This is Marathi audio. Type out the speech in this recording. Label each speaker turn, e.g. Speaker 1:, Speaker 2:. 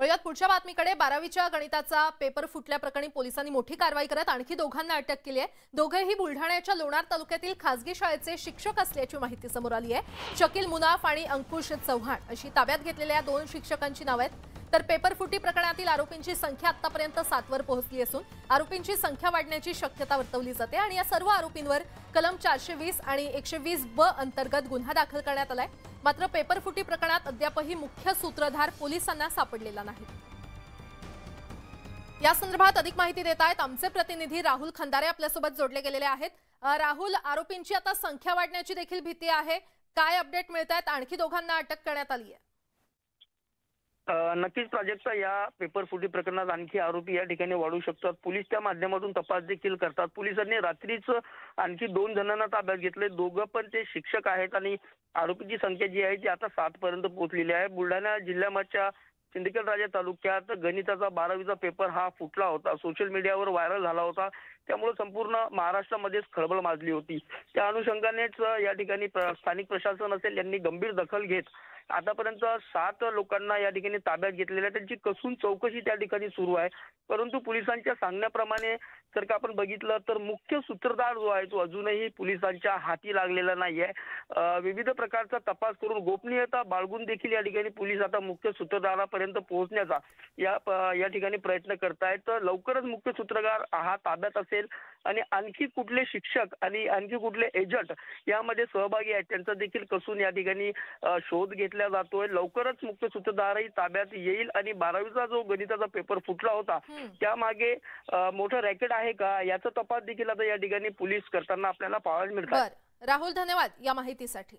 Speaker 1: वळूयात पुढच्या बातमीकडे। 12वीच्या गणिताचा पेपर फुटल्याप्रकरणी पोलिसांनी मोठी कारवाई करत आणखी दोघांना अटक केली आहे। दोघेही बुलढाण्याच्या लोणार तालुक्यातील खासगी शाळेचे शिक्षक असल्याची माहिती समोर आली आहे। शकील मुनाफ आणि अंकुश चव्हाण अशी ताब्यात घेतलेल्या दोन शिक्षकांची नावे आहेत। तर पेपर फुटी प्रकरणातील आरोपींची संख्या आतापर्यंत 7 वर पोहोचली असून आरोपींची संख्या वाढण्याची शक्यता वर्तवली जाते आणि या सर्व आरोपींवर कलम 420 आणि 120 ब अंतर्गत गुन्हा दाखल करण्यात आलाय। मात्र पेपर फुटी प्रकरणात अद्यापही मुख्य सूत्रधार पोलिसांना सापडलेला नाही। या संदर्भात अधिक माहिती देत आहेत आमचे प्रतिनिधी राहुल खंदारे आपल्यासोबत जोडले गेलेले आहेत। राहुल, आरोपींची आता संख्या वाढण्याची देखील भीती आहे, काय अपडेट मिळतात? आणखी दोघांना अटक करण्यात आली आहे?
Speaker 2: नक्कीच प्राजक्ता, या पेपर फुटी प्रकरणात आणखी आरोपी या ठिकाणी वाढू शकतात। पोलीस त्या माध्यमातून तपास देखील करतात। पोलिसांनी रात्रीच आणखी 2 जणांना ताब्यात घेतले। दोघं पण ते शिक्षक आहेत आणि आरोपींची संख्या जी आहे ती आता 7 पर्यंत पोहोचलेली आहे। बुलढाणा जिल्ह्याच्या सिंदखेडराजा तालुक्यात गणिताचा 12वीचा पेपर हा फुटला होता, सोशल मीडियावर व्हायरल झाला होता। त्यामुळे संपूर्ण महाराष्ट्रामध्येच खळबळ माजली होती। त्या अनुषंगानेच या ठिकाणी स्थानिक प्रशासन असेल यांनी गंभीर दखल घेत आतापर्यंत 7 लोकांना या ठिकाणी ताब्यात घेतलेल्या, त्यांची कसून चौकशी त्या ठिकाणी सुरू आहे। परंतु पोलिसांच्या सांगण्याप्रमाणे जर का आपण बघितलं तर मुख्य सूत्रधार जो आहे तो अजूनही पोलिसांच्या हाती लागलेला नाहीये। विविध प्रकारचा तपास करून गोपनीयता बाळगून देखील या ठिकाणी पोलीस आता मुख्य सूत्रधारापर्यंत पोहोचण्याचा या ठिकाणी प्रयत्न करतायत। तर लवकरच मुख्य सूत्रधार हा ताब्यात असेल आणि आणखी कुठले शिक्षक आणि आणखी कुठले एजंट यामध्ये सहभागी आहेत त्यांचा देखील कसून या ठिकाणी शोध घेतला जातोय। लवकरच मुख्य सूत्रधारही ताब्यात येईल आणि 12वीचा जो गणिताचा पेपर फुटला होता त्यामागे मोठं रॅकेट आहे का याचा तपास देखील आता या ठिकाणी पोलीस करताना आपल्याला पाहायला मिळतात।
Speaker 1: राहुल, धन्यवाद या माहितीसाठी।